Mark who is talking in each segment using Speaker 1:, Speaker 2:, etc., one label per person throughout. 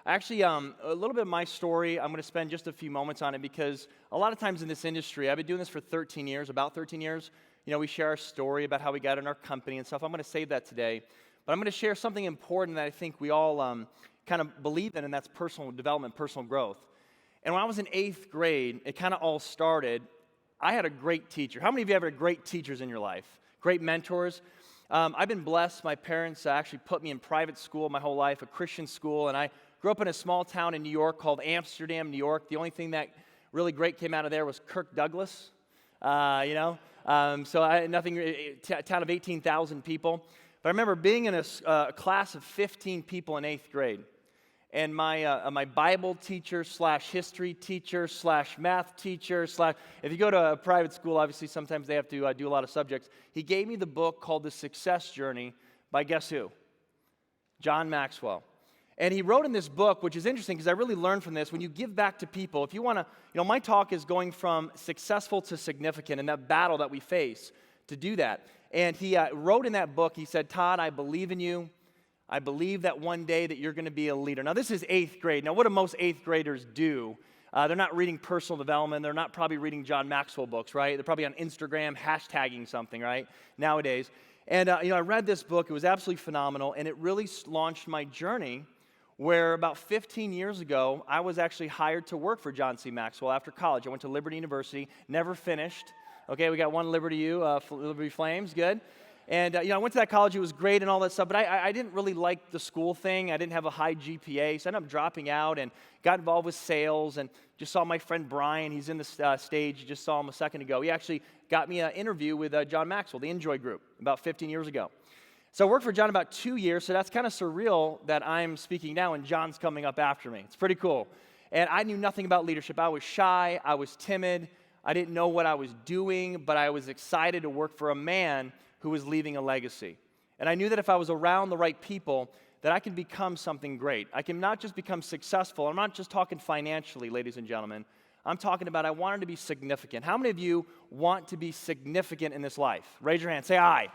Speaker 1: Actually, a little bit of my story, I'm going to spend just a few moments on it because a lot of times in this industry, I've been doing this for 13 years, about 13 years. We share our story about how we got in our company and stuff. I'm going to save that today. But I'm going to share something important that I think we all kind of believe in, and that's personal development, personal growth. And when I was in 8th grade, it kind of all started. I had a great teacher. How many of you ever had great teachers in your life? Great mentors? I've been blessed. My parents actually put me in private school my whole life, a Christian school, and I grew up in a small town in New York called Amsterdam, New York. The only thing that really great came out of there was Kirk Douglas, So a town of 18,000 people. But I remember being in a class of 15 people in 8th grade. And my Bible teacher / history teacher / math teacher / if you go to a private school, obviously sometimes they have to do a lot of subjects. He gave me the book called The Success Journey by guess who? John Maxwell. And he wrote in this book, which is interesting because I really learned from this, when you give back to people, if you want to, my talk is going from successful to significant and that battle that we face to do that. And he wrote in that book, he said, Todd, I believe in you. I believe that one day that you're going to be a leader. Now, this is 8th grade. Now, what do most 8th graders do? They're not reading personal development. They're not probably reading John Maxwell books, right? They're probably on Instagram hashtagging something, right, nowadays. And, I read this book. It was absolutely phenomenal, and it really launched my journey where about 15 years ago, I was actually hired to work for John C. Maxwell after college. I went to Liberty University, never finished. Okay, we got one Liberty U, Liberty Flames, good. And, I went to that college. It was great and all that stuff, but I didn't really like the school thing. I didn't have a high GPA, so I ended up dropping out and got involved with sales and just saw my friend Brian. He's in the stage. You just saw him a second ago. He actually got me an interview with John Maxwell, the Enjoy Group, about 15 years ago. So I worked for John about 2 years, so that's kind of surreal that I'm speaking now and John's coming up after me. It's pretty cool. And I knew nothing about leadership. I was shy. I was timid. I didn't know what I was doing, but I was excited to work for a man who was leaving a legacy. And I knew that if I was around the right people, that I could become something great. I can not just become successful. I'm not just talking financially, ladies and gentlemen. I'm talking about I wanted to be significant. How many of you want to be significant in this life? Raise your hand. Say aye.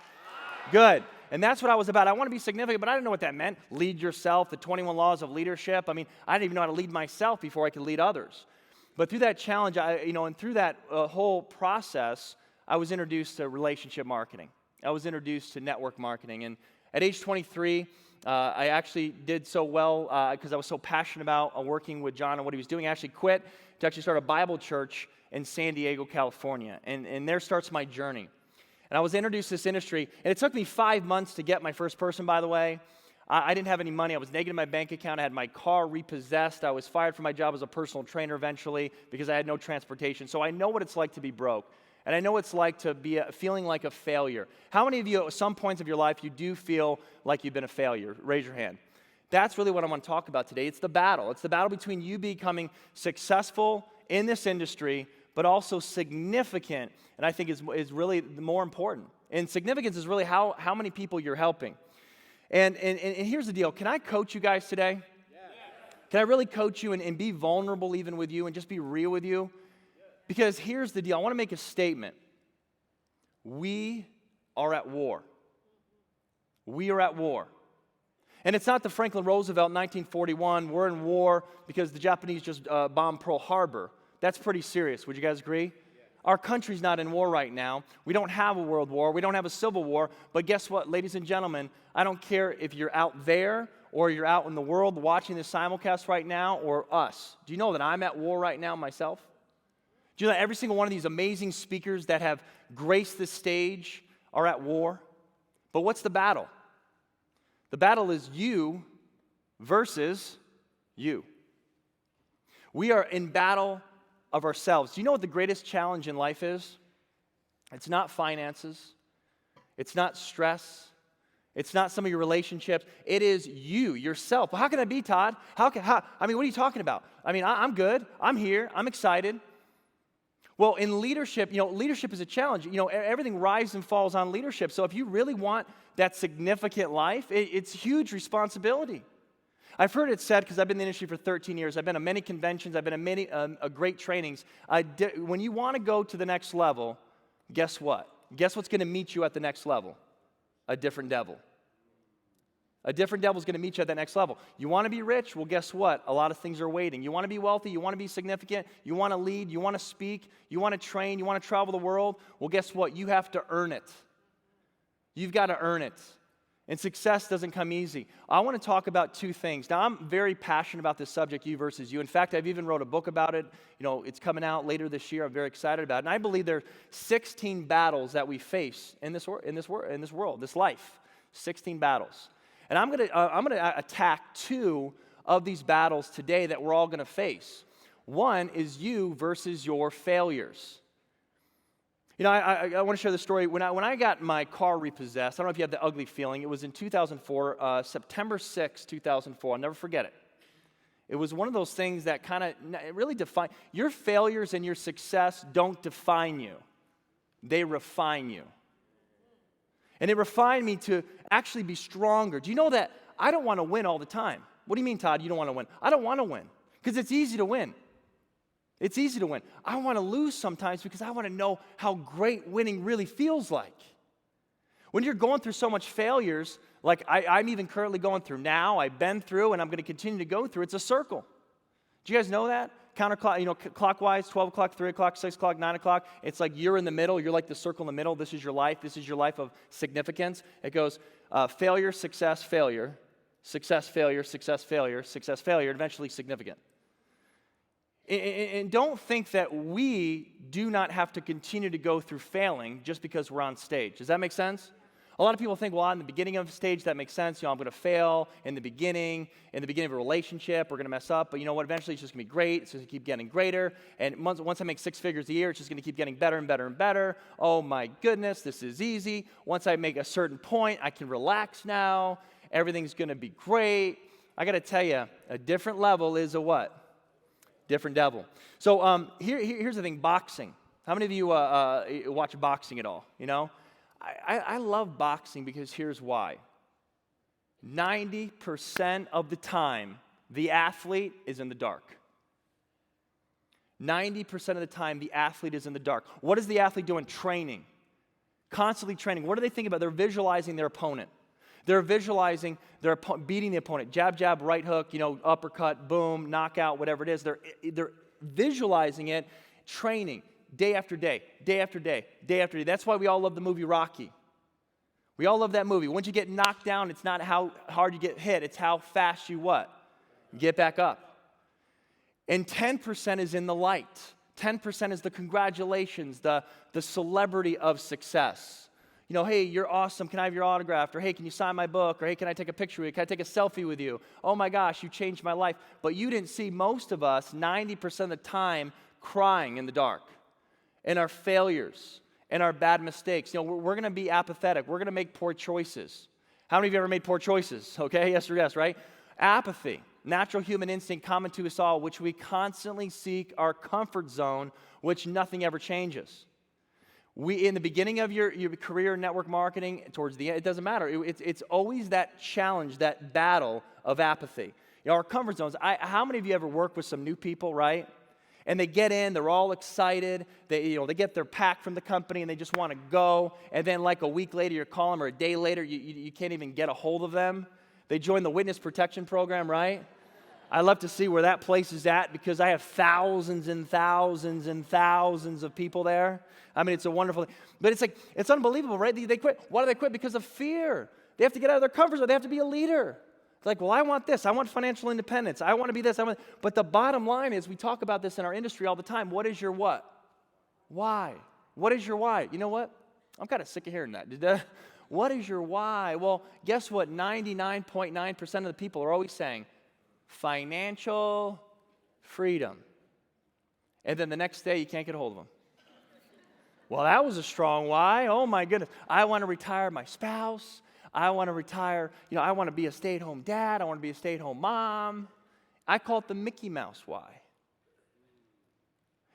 Speaker 1: Good. And that's what I was about. I want to be significant, but I didn't know what that meant. Lead yourself, the 21 laws of leadership. I didn't even know how to lead myself before I could lead others. But through that challenge, and through that whole process, I was introduced to relationship marketing. I was introduced to network marketing. And at age 23, I actually did so well because I was so passionate about working with John and what he was doing. I actually quit to actually start a Bible church in San Diego, California. And there starts my journey. And I was introduced to this industry, and it took me 5 months to get my first person, by the way. I didn't have any money. I was negative in my bank account. I had my car repossessed. I was fired from my job as a personal trainer eventually because I had no transportation. So I know what it's like to be broke, and I know what it's like to be feeling like a failure. How many of you at some points of your life you do feel like you've been a failure? Raise your hand. That's really what I want to talk about today. It's the battle. It's the battle between you becoming successful in this industry but also significant, and I think is really more important. And significance is really how many people you're helping. And here's the deal. Can I coach you guys today? Yeah. Can I really coach you and be vulnerable even with you and just be real with you? Because here's the deal. I want to make a statement. We are at war. We are at war. And it's not the Franklin Roosevelt 1941, we're in war because the Japanese just bombed Pearl Harbor. That's pretty serious. Would you guys agree? Yeah. Our country's not in war right now. We don't have a world war. We don't have a civil war. But guess what, ladies and gentlemen? I don't care if you're out there or you're out in the world watching this simulcast right now or us. Do you know that I'm at war right now myself? Do you know that every single one of these amazing speakers that have graced this stage are at war? But what's the battle? The battle is you versus you. We are in battle of ourselves. Do you know what the greatest challenge in life is? It's not finances. It's not stress. It's not some of your relationships. It is you, yourself. Well, how can that be, Todd? What are you talking about? I'm good. I'm here. I'm excited. Well, in leadership, leadership is a challenge. Everything rises and falls on leadership. So if you really want that significant life, it's huge responsibility. I've heard it said, because I've been in the industry for 13 years, I've been to many conventions, I've been to many great trainings. When you want to go to the next level, guess what? Guess what's going to meet you at the next level? A different devil. A different devil's going to meet you at that next level. You want to be rich? Well, guess what? A lot of things are waiting. You want to be wealthy? You want to be significant? You want to lead? You want to speak? You want to train? You want to travel the world? Well, guess what? You have to earn it. You've got to earn it. And success doesn't come easy. I want to talk about two things. Now, I'm very passionate about this subject, you versus you. In fact, I've even wrote a book about it. It's coming out later this year. I'm very excited about it. And I believe there are 16 battles that we face in this world, this life. 16 battles. And I'm going to attack two of these battles today that we're all going to face. One is you versus your failures. I want to share the story. When I got my car repossessed, I don't know if you have the ugly feeling. It was in 2004, September 6, 2004. I'll never forget it. It was one of those things that kind of really define your failures and your success don't define you. They refine you. And it refined me to actually be stronger. Do you know that I don't want to win all the time? What do you mean, Todd, you don't want to win? I don't want to win because it's easy to win. It's easy to win. I want to lose sometimes because I want to know how great winning really feels like. When you're going through so much failures, like I'm even currently going through now, I've been through, and I'm going to continue to go through, it's a circle. Do you guys know that? Clockwise, 12 o'clock, 3 o'clock, 6 o'clock, 9 o'clock. It's like you're in the middle. You're like the circle in the middle. This is your life. This is your life of significance. It goes failure, success, failure, success, failure, success, failure, success, failure, and eventually significant. And don't think that we do not have to continue to go through failing just because we're on stage. Does that make sense? A lot of people think, well, in the beginning of a stage, that makes sense. I'm going to fail in the beginning of a relationship. We're going to mess up. But you know what? Eventually, it's just going to be great. It's going to keep getting greater. And once I make 6 figures a year, it's just going to keep getting better and better and better. Oh, my goodness, this is easy. Once I make a certain point, I can relax now. Everything's going to be great. I got to tell you, a different level is a what? Different devil. So here's the thing, boxing. How many of you watch boxing at all? I love boxing because here's why. 90% of the time, the athlete is in the dark. 90% of the time, the athlete is in the dark. What is the athlete doing? Training. Constantly training. What do they think about? They're visualizing their opponent. They're visualizing their beating the opponent. Jab, jab, right hook, uppercut, boom, knockout, whatever it is. They're visualizing it, training. Day after day, day after day, day after day. That's why we all love the movie Rocky. We all love that movie. Once you get knocked down, it's not how hard you get hit. It's how fast you what? Get back up. And 10% is in the light. 10% is the congratulations, the celebrity of success. Hey, you're awesome. Can I have your autograph? Or hey, can you sign my book? Or hey, can I take a picture with you? Can I take a selfie with you? Oh my gosh, you changed my life. But you didn't see most of us 90% of the time crying in the dark. And our failures and our bad mistakes. We're going to be apathetic. We're going to make poor choices. How many of you ever made poor choices? Okay, yes or yes, right? Apathy, natural human instinct common to us all, which we constantly seek our comfort zone, which nothing ever changes. In the beginning of your career in network marketing, towards the end, it doesn't matter. It's always that challenge, that battle of apathy. Our comfort zones. How many of you ever work with some new people, right? And they get in, they're all excited. They get their pack from the company and they just want to go. And then like a week later, you call them, or a day later, you can't even get a hold of them. They join the witness protection program, right? I love to see where that place is at because I have thousands and thousands and thousands of people there. I mean, it's a wonderful thing. But it's unbelievable, right? They quit. Why do they quit? Because of fear. They have to get out of their comfort zone. They have to be a leader. It's like, well, I want this. I want financial independence. I want to be this. But the bottom line is, we talk about this in our industry all the time. What is your what? Why? What is your why? You know what? I'm kind of sick of hearing that. What is your why? Well, guess what? 99.9% of the people are always saying, financial freedom. And then the next day, you can't get a hold of them. Well, that was a strong why. Oh, my goodness. I want to retire my spouse. I want to retire. I want to be a stay-at-home dad. I want to be a stay-at-home mom. I call it the Mickey Mouse why.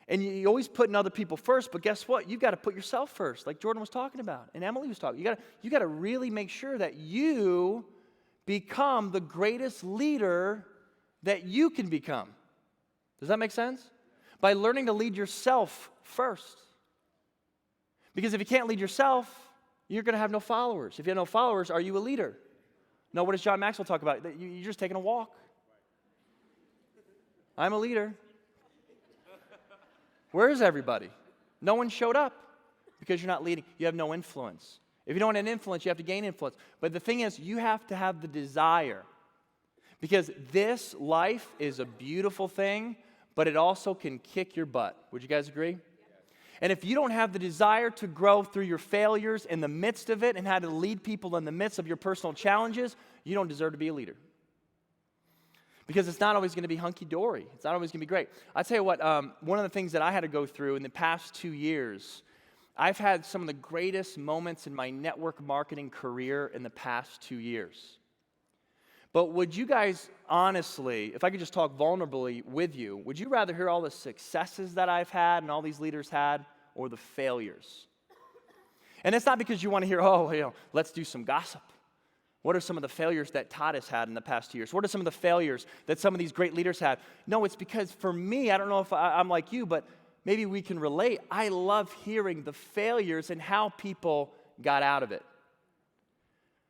Speaker 1: And you always putting other people first, but guess what? You've got to put yourself first, like Jordan was talking about and Emily was talking. You got to really make sure that you become the greatest leader that you can become. Does that make sense? By learning to lead yourself first. Because if you can't lead yourself, you're going to have no followers. If you have no followers, are you a leader? No, what does John Maxwell talk about? That you're just taking a walk. I'm a leader. Where is everybody? No one showed up because you're not leading. You have no influence. If you don't have an influence, you have to gain influence. But the thing is, you have to have the desire. Because this life is a beautiful thing, but it also can kick your butt. Would you guys agree? And if you don't have the desire to grow through your failures in the midst of it and how to lead people in the midst of your personal challenges, you don't deserve to be a leader. Because it's not always going to be hunky-dory. It's not always going to be great. I'll tell you what, one of the things that I had to go through in the past 2 years, I've had some of the greatest moments in my network marketing career in the past 2 years. But would you guys honestly, if I could just talk vulnerably with you, would you rather hear all the successes that I've had and all these leaders had or the failures? And it's not because you want to hear, let's do some gossip. What are some of the failures that Todd has had in the past 2 years? What are some of the failures that some of these great leaders had? No, it's because for me, I don't know if I'm like you, but maybe we can relate. I love hearing the failures and how people got out of it.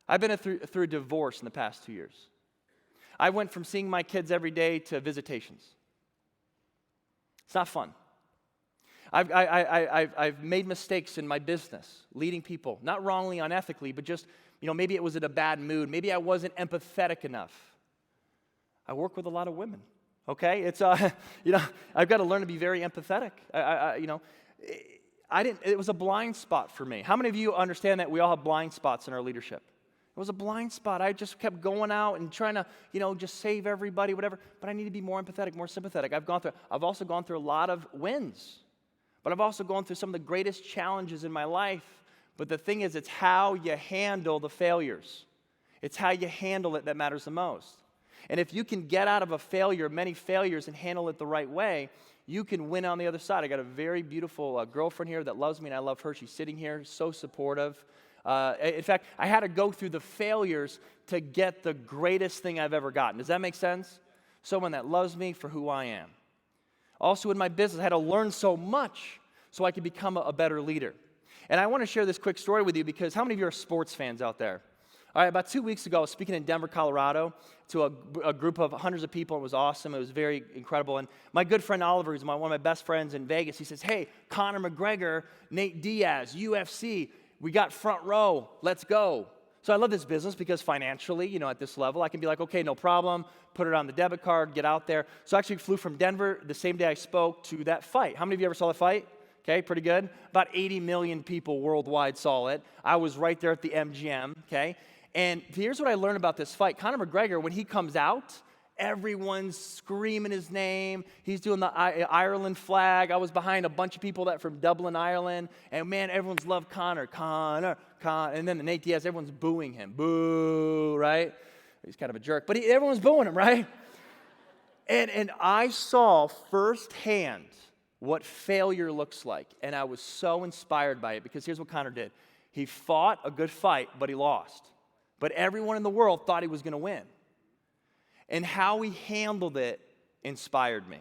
Speaker 1: I've been through a divorce in the past 2 years. I went from seeing my kids every day to visitations. It's not fun. I've made mistakes in my business, leading people, not wrongly, unethically, but just, maybe it was in a bad mood. Maybe I wasn't empathetic enough. I work with a lot of women, okay? It's, I've got to learn to be very empathetic. It was a blind spot for me. How many of you understand that we all have blind spots in our leadership? It was a blind spot. I just kept going out and trying to, just save everybody, whatever. But I need to be more empathetic, more sympathetic. I've also gone through a lot of wins. But I've also gone through some of the greatest challenges in my life. But the thing is, it's how you handle the failures. It's how you handle it that matters the most. And if you can get out of a failure, many failures, and handle it the right way, you can win on the other side. I got a very beautiful girlfriend here that loves me, and I love her. She's sitting here, so supportive. In fact, I had to go through the failures to get the greatest thing I've ever gotten. Does that make sense? Someone that loves me for who I am. Also in my business, I had to learn so much so I could become a better leader. And I want to share this quick story with you because how many of you are sports fans out there? All right, about 2 weeks ago, I was speaking in Denver, Colorado to a group of hundreds of people. It was awesome. It was very incredible. And my good friend Oliver, who's one of my best friends in Vegas, he says, hey, Conor McGregor, Nate Diaz, UFC, we got front row. Let's go. So I love this business because financially, at this level, I can be like, okay, no problem. Put it on the debit card, get out there. So I actually flew from Denver the same day I spoke to that fight. How many of you ever saw that fight? Okay, pretty good. About 80 million people worldwide saw it. I was right there at the MGM, okay? And here's what I learned about this fight. Conor McGregor, when he comes out, everyone's screaming his name. He's doing the Ireland flag. I was behind a bunch of people that from Dublin, Ireland. And man, everyone's loved Conor. And then the Nate Diaz, everyone's booing him. Boo, right? He's kind of a jerk. But everyone's booing him, right? And I saw firsthand what failure looks like. And I was so inspired by it because here's what Conor did. He fought a good fight, but he lost. But everyone in the world thought he was going to win. And how he handled it inspired me.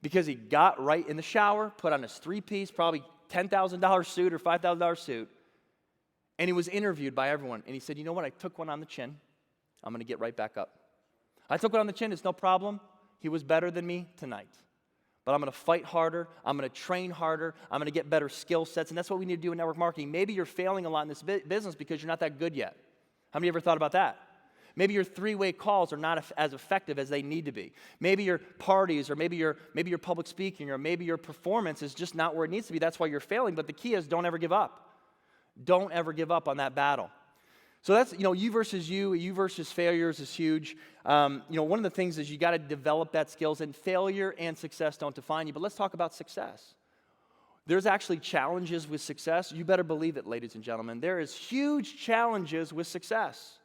Speaker 1: Because he got right in the shower, put on his three-piece, probably $10,000 suit or $5,000 suit, and he was interviewed by everyone. And he said, you know what, I took one on the chin. I'm going to get right back up. I took one on the chin, it's no problem. He was better than me tonight. But I'm going to fight harder. I'm going to train harder. I'm going to get better skill sets. And that's what we need to do in network marketing. Maybe you're failing a lot in this business because you're not that good yet. How many of you ever thought about that? Maybe your three-way calls are not as effective as they need to be. Maybe your parties or maybe your public speaking or maybe your performance is just not where it needs to be. That's why you're failing. But the key is don't ever give up. Don't ever give up on that battle. So that's, you versus failures is huge. One of the things is you got to develop that skills, and failure and success don't define you. But let's talk about success. There's actually challenges with success. You better believe it, ladies and gentlemen. There is huge challenges with success.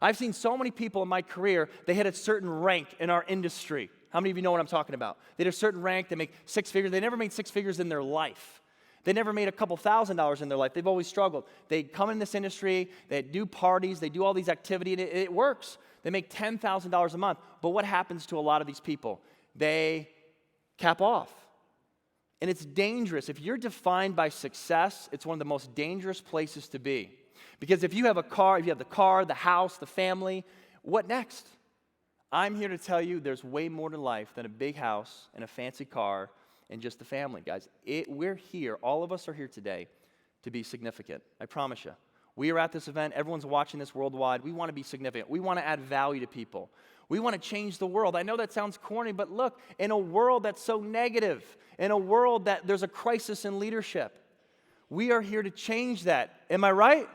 Speaker 1: I've seen so many people in my career, they hit a certain rank in our industry. How many of you know what I'm talking about? They hit a certain rank, they make six figures. They never made six figures in their life. They never made a couple $1,000s in their life. They've always struggled. They come in this industry, they do parties, they do all these activities, and it works. They make $10,000 a month. But what happens to a lot of these people? They cap off. And it's dangerous. If you're defined by success, it's one of the most dangerous places to be. Because if you have a car, if you have the car, the house, the family, what next? I'm here to tell you there's way more to life than a big house and a fancy car and just the family, guys. We're here, all of us are here today to be significant. I promise you. We are at this event. Everyone's watching this worldwide. We want to be significant. We want to add value to people. We want to change the world. I know that sounds corny, but look, in a world that's so negative, in a world that there's a crisis in leadership, we are here to change that. Am I right?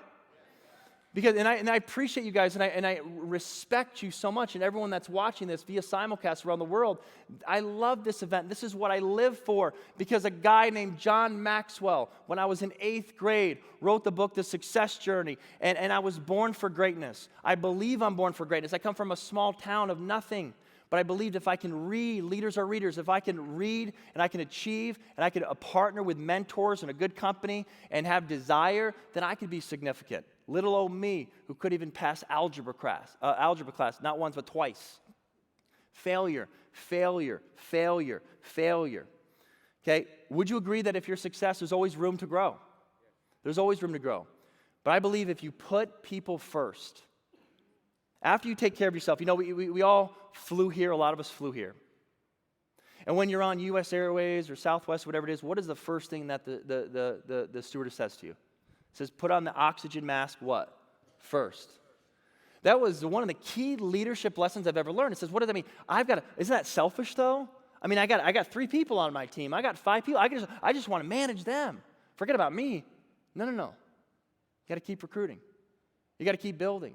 Speaker 1: Because I appreciate you guys, and I respect you so much, and everyone that's watching this via simulcast around the world. I love this event. This is what I live for, because a guy named John Maxwell, when I was in 8th grade, wrote the book The Success Journey, and I was born for greatness. I believe I'm born for greatness. I come from a small town of nothing, but I believed if I can read, leaders are readers, if I can read and I can achieve and I can partner with mentors and a good company and have desire, then I could be significant. Little old me who couldn't even pass algebra class, not once but twice. Failure, failure, failure, failure. Okay, would you agree that if you're success, there's always room to grow? There's always room to grow. But I believe if you put people first, after you take care of yourself, you know, we all flew here, a lot of us flew here. And when you're on U.S. Airways or Southwest, whatever it is, what is the first thing that the stewardess says to you? It says, put on the oxygen mask, what? First. That was one of the key leadership lessons I've ever learned. It says, what does that mean? Isn't that selfish though? I mean, I got 3 people on my team. I got 5 people. I just want to manage them. Forget about me. No. You got to keep recruiting. You got to keep building.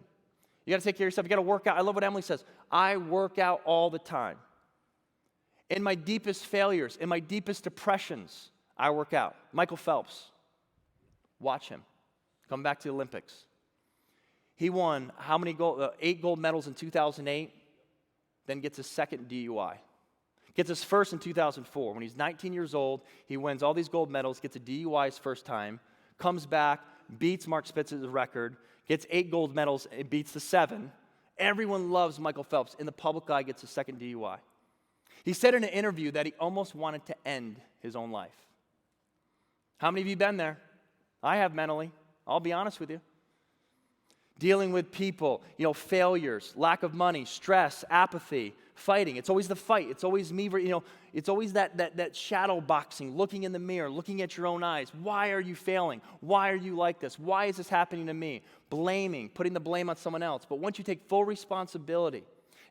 Speaker 1: You got to take care of yourself. You got to work out. I love what Emily says. I work out all the time. In my deepest failures, in my deepest depressions, I work out. Michael Phelps. Watch him. Come back to the Olympics. He won how many 8 gold medals in 2008, then gets his second DUI. Gets his first in 2004. When he's 19 years old, he wins all these gold medals, gets a DUI his first time, comes back, beats Mark Spitzer's record, gets 8 gold medals, it beats the 7. Everyone loves Michael Phelps. In the public eye, gets a second DUI. He said in an interview that he almost wanted to end his own life. How many of you been there? I have mentally. I'll be honest with you. Dealing with people, failures, lack of money, stress, apathy, fighting. It's always the fight. It's always me, it's always that shadow boxing, looking in the mirror, looking at your own eyes. Why are you failing? Why are you like this? Why is this happening to me? Blaming, putting the blame on someone else. But once you take full responsibility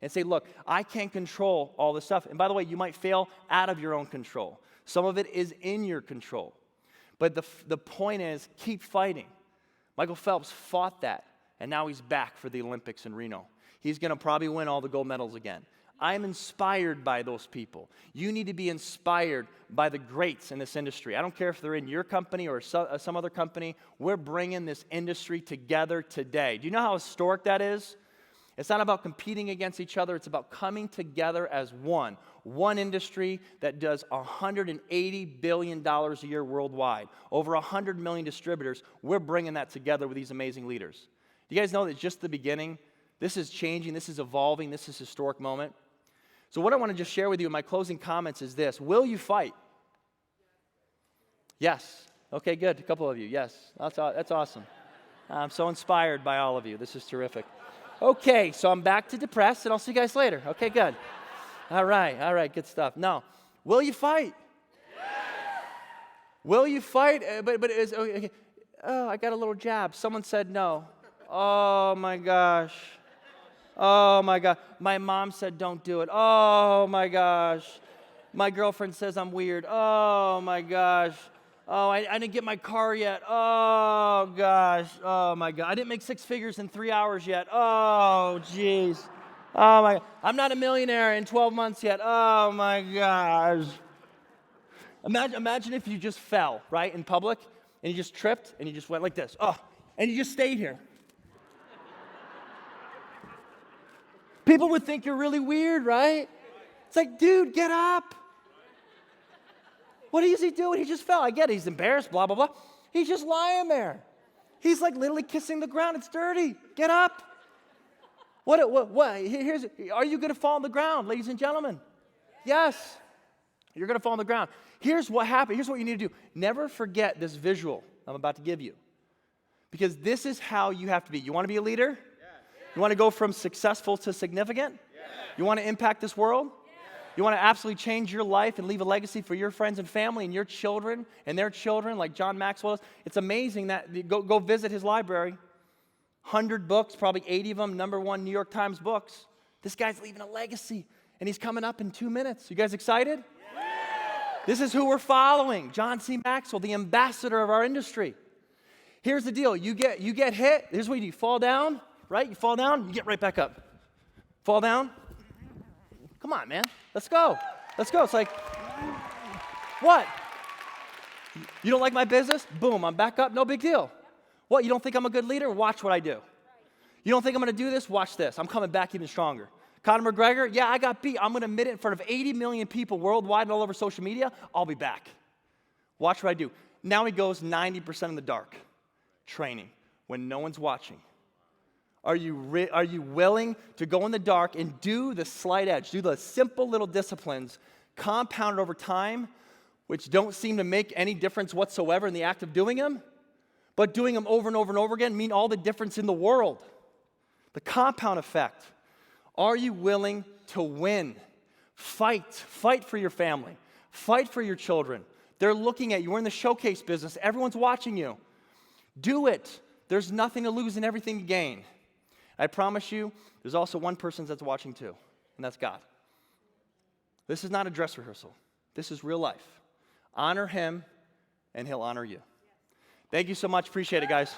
Speaker 1: and say, look, I can't control all this stuff. And by the way, you might fail out of your own control. Some of it is in your control. But the point is, keep fighting. Michael Phelps fought that, and now he's back for the Olympics in Reno. He's going to probably win all the gold medals again. I'm inspired by those people. You need to be inspired by the greats in this industry. I don't care if they're in your company or some other company. We're bringing this industry together today. Do you know how historic that is? It's not about competing against each other. It's about coming together as one. One industry that does $180 billion a year worldwide. Over 100 million distributors. We're bringing that together with these amazing leaders. Do you guys know that it's just the beginning? This is changing. This is evolving. This is a historic moment. So what I want to just share with you in my closing comments is this. Will you fight? Yes. Okay, good. A couple of you. Yes. That's awesome. I'm so inspired by all of you. This is terrific. Okay, so I'm back to depressed, and I'll see you guys later. Okay, good. All right, good stuff. Now, will you fight? Yes. Will you fight? But it is, okay. Oh, I got a little jab. Someone said no. Oh, my gosh. Oh, my God. My mom said don't do it. Oh, my gosh. My girlfriend says I'm weird. Oh, my gosh. Oh, I didn't get my car yet. Oh, gosh. Oh, my God. I didn't make 6 figures in 3 hours yet. Oh, jeez. Oh, my. I'm not a millionaire in 12 months yet. Oh, my gosh. Imagine if you just fell, right, in public, and you just tripped, and you just went like this. Oh, and you just stayed here. People would think you're really weird, right? It's like, dude, get up. What is he doing? He just fell. I get it. He's embarrassed, blah, blah, blah. He's just lying there. He's like literally kissing the ground. It's dirty. Get up. What? Are you going to fall on the ground, ladies and gentlemen? Yes. You're going to fall on the ground. Here's what happened. Here's what you need to do. Never forget this visual I'm about to give you. Because this is how you have to be. You want to be a leader? You want to go from successful to significant? You want to impact this world? You want to absolutely change your life and leave a legacy for your friends and family and your children and their children like John Maxwell is? It's amazing that, go visit his library. 100 books, probably 80 of them, #1 New York Times books. This guy's leaving a legacy, and he's coming up in 2 minutes. You guys excited? This is who we're following, John C. Maxwell, the ambassador of our industry. Here's the deal. You get hit. Here's what you do. You fall down, right? You fall down, you get right back up. Fall down. Come on, man. Let's go. Let's go. It's like, what? You don't like my business? Boom, I'm back up. No big deal. What, you don't think I'm a good leader? Watch what I do. You don't think I'm going to do this? Watch this. I'm coming back even stronger. Conor McGregor, yeah, I got beat. I'm going to admit it in front of 80 million people worldwide and all over social media. I'll be back. Watch what I do. Now he goes 90% in the dark, training when no one's watching. Are you willing to go in the dark and do the slight edge, do the simple little disciplines compounded over time, which don't seem to make any difference whatsoever in the act of doing them, but doing them over and over and over again mean all the difference in the world? The compound effect. Are you willing to win? Fight for your family. Fight for your children. They're looking at you. We're in the showcase business. Everyone's watching you. Do it. There's nothing to lose and everything to gain. I promise you, there's also one person that's watching too, and that's God. This is not a dress rehearsal. This is real life. Honor him, and he'll honor you. Thank you so much. Appreciate it, guys.